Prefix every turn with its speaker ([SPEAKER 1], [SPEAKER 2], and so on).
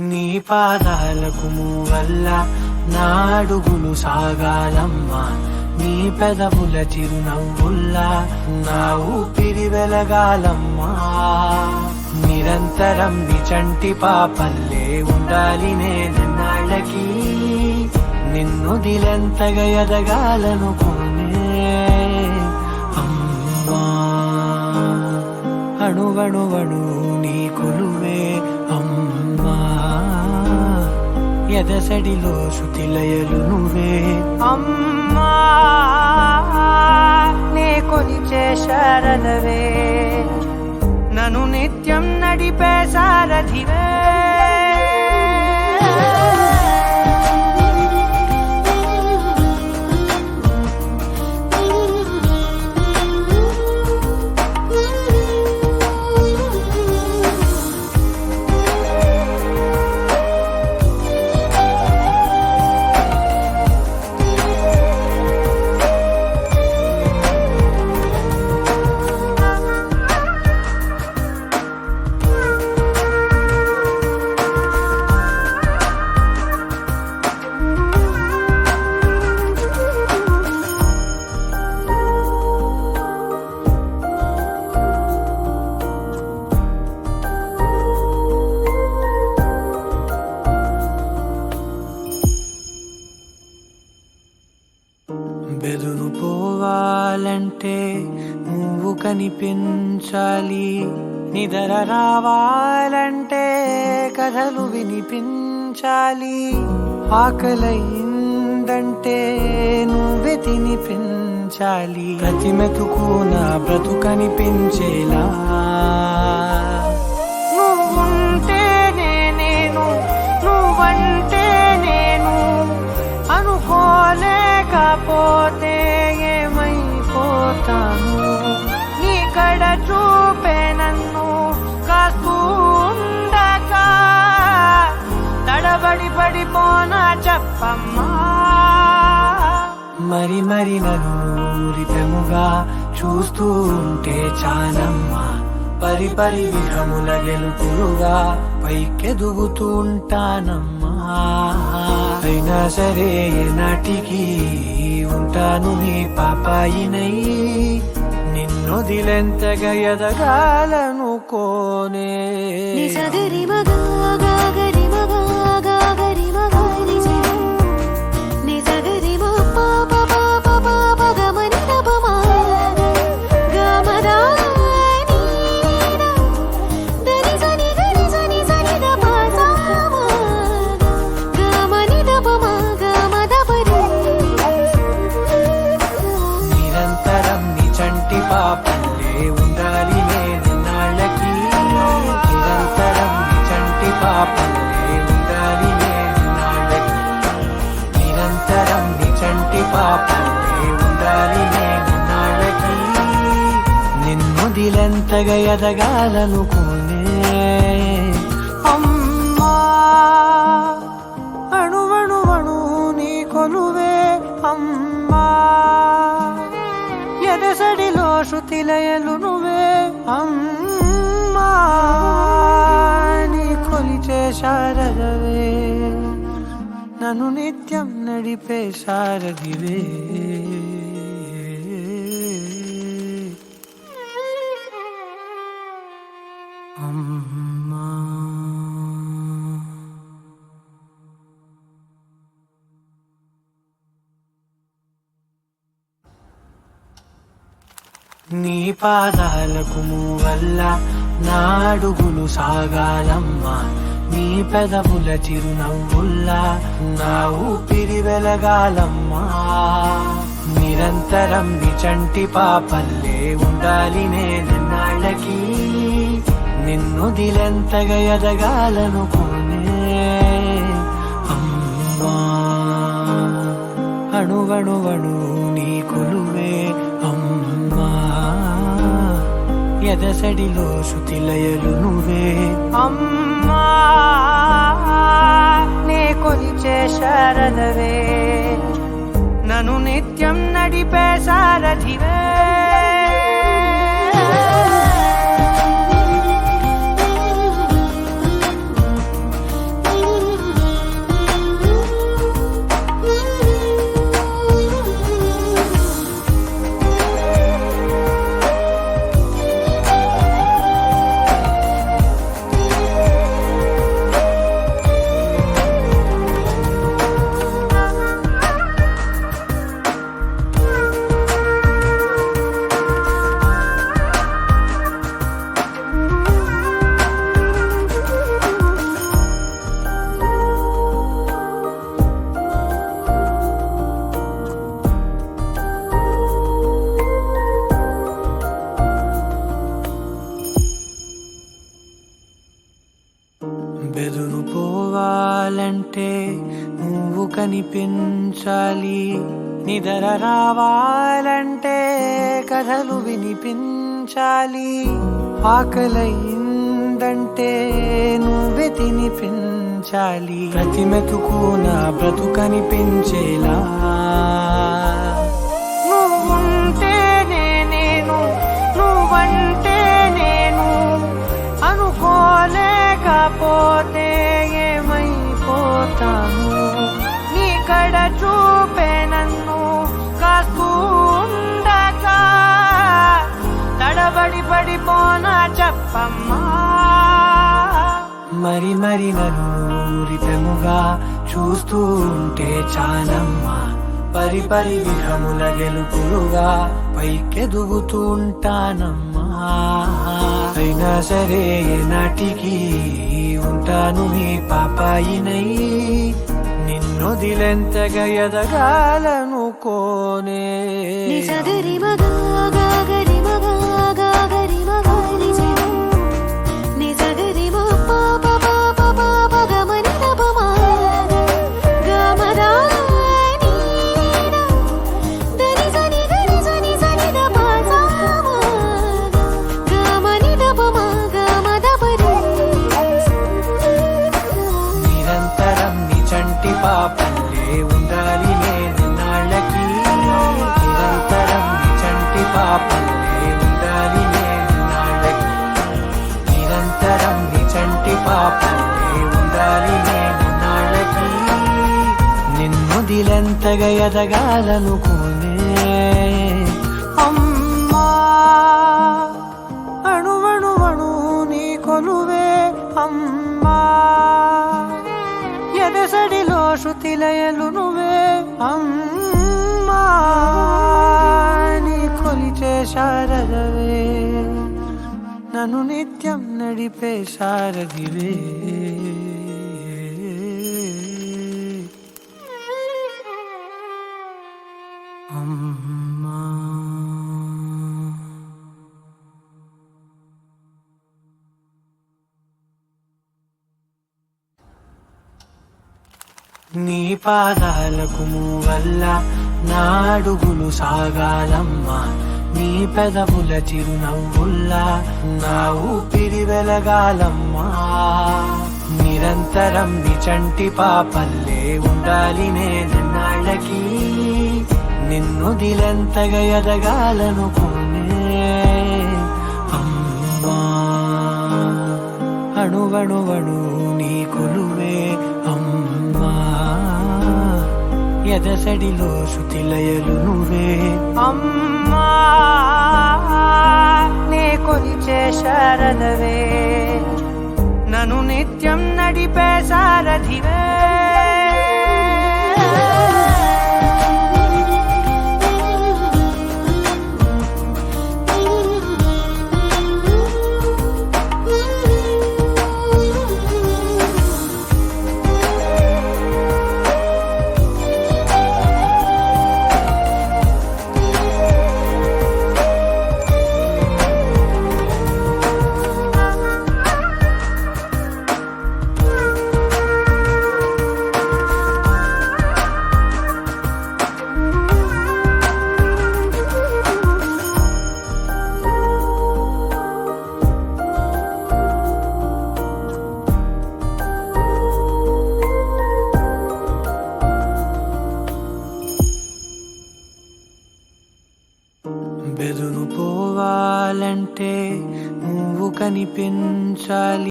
[SPEAKER 1] నీ పాదాలకు మూవల్ల నా అడుగులు సాగాలమ్మా, నీ పెదవుల చిరునవ్వుల్లా నా ఊపిరి వెలగాలమ్మా. నిరంతరం నీ చంటి పాపల్లే ఉండాలి నేనన్నాళ్ళకి, నిన్ను దిలెంతగా ఎదగాలనుకోనే అమ్మా. అణువణువణు నీ కొలువే అమ్మా, ఎదసడిలో శృతిలయలు నువ్వే అమ్మా. నే కొలిచే శారదవే, నన్ను నిత్యం నడిపే సారథివే. బెదురు పోవాలంటే నువ్వు కనిపించాలి, నిద్ర రావాలంటే కథలు వినిపించాలి, ఆకలైందంటే నువ్వే తినిపించాలి, ప్రతి మెతుకు నా బ్రతుకనిపించేలా. నువ్వుంటేనే నేను, నువ్వంటే నేను, అనుకోలేకపోతే ఏమైపోతాను. నీ కడ చూపే నన్ను కాస్తూ ఉండగా తడబడి పడిపోనా చెప్పమ్మా. మరి మరి నన్ను రితముగా చూస్తూ ఉంటే చాలమ్మా, పరి పరి విధముల గెలుపులుగా పైకెదుగుతూ ఉంటానమ్మా. అయినా సరే నాటికి ఉంటాను నీ పాపాయినై, నిన్నొదిలెంతగా ఎదగాలనుకోనే.
[SPEAKER 2] సగరి మగా గాగరి మగా గాగరి మగా నిజే, ని సగరి మా పాప పాప పాప గమని దపమా గమదా నీదా దరి సని గరి సని సని దపా సామా గమని దపమా గమద పరి.
[SPEAKER 1] నిరంతరం నీ చంటి పాపల్లే ఉండాలి నేనన్నాళ్ళకి, నిరంతరం నీ చంటి పాపల్లే ఉండాలి నేనన్నాళ్ళకి, నిరంతరం నీ చంటి పాపల్లే ఉండాలి నేనన్నాళ్ళకి, నిన్నొదిలెంతగా ఎదగాలనుకోనే అమ్మా. అణువణువణు నీ కొలువే అమ్మా, ఎదసడిలో శృతిలయలు నువ్వే అమ్మా. నీ కొలిచే శారదవే, నన్ను నిత్యం నడిపే సారథివే. అమ్మా. నీ పాదాలకు మూవల్ల నా అడుగులు సాగాలమ్మా, నీ పెదవుల చిరునవ్వుల్లా నా ఊపిరి వెలగాలమ్మా. నిరంతరం నీ చంటి పాపల్లే ఉండాలి నేనన్నాళ్ళకి, నిన్నొదిలెంతగా ఎదగాలనుకోనే అమ్మా. అణువణువణు నీ కొలువే అమ్మా, ఎదసడిలో శృతిలయలు నువ్వే అమ్మా. నే కొలిచే శారదవే, నన్ను నిత్యం నడిపే సారథివే. బెదురు పోవాలంటే నువ్వు కనిపించాలి, నిద్ర రావాలంటే కథలు వినిపించాలి, ఆకలయిందంటే నువ్వే తినిపించాలి, ప్రతి మెతుకు నా బ్రతుకనిపించేలా నువ్వుంటేనే నేను, నువ్వంటే నేను, అనుకోలేకపోతే ఏమైపోతాను, నీ కడ చూపే నన్ను కాస్తూ ఉండగా తడబడి పడిపోనా చెప్పమ్మా, మరి మరి నన్ను రితముగా చూస్తూ ఉంటే చాలమ్మా, పరి పరి విధముల గెలుపులుగా పైకెదుగుతూ ఉంటానమ్మా, అయినా సరే నాటికి ఉంటాను నీ పాపాయినై, నిన్నొదిలెంతగా ఎదగాలనుకోనే.
[SPEAKER 2] నిజగరి మగా గాగరి మగా గాగరి మగా నిజగా నిజగరి మా పాప పాప పాప గమని దపమా గమదా నీడా దని సని గని సని సని దపా సామా గమని దపమా గమదపరి
[SPEAKER 1] నిరంతరం నీ చంటి పాపల్లే ఉండాలి నేను నాళ్ళకి, నిరంతరం నీ చంటి పాపల్లే ఉండాలి నేను నాళ్ళకి, నిరంతరం నీ చంటి పాపల్లే ఉండాలి నేను నాళ్ళకి, నిన్నొదిలెంతగా ఎదగాలనుకోనే. అమ్మా అణువణువణు నీ కొలువే అమ్మా, ఎదసడిలో శృతిలయలు నువ్వే అమ్మా, నీ కొలిచే శారదవే, నన్ను నిత్యం నడిపే శారదివే. అమ్మా నీ పాదాలకు వల్ల నా అడుగులు సాగాలమ్మా, నీ పెదవుల చిరునవ్వుల్లా నా ఊపిరి వెలగాలమ్మా, నిరంతరం నీ చంటి పాపల్లే ఉండాలి నేనన్నాళ్ళకి, నిన్నొదిలెంతగా ఎదగాలనుకోనే. అమ్మా అణువణువణు నీ కొలువే అమ్మా, ఎదసడిలో శృతిలయలు నువ్వే అమ్మా, నే కొలిచే శారదవే, నన్ను నిత్యం నడిపే సారథివే. బెదురు పోవాలంటే నువ్వు కనిపించాలి.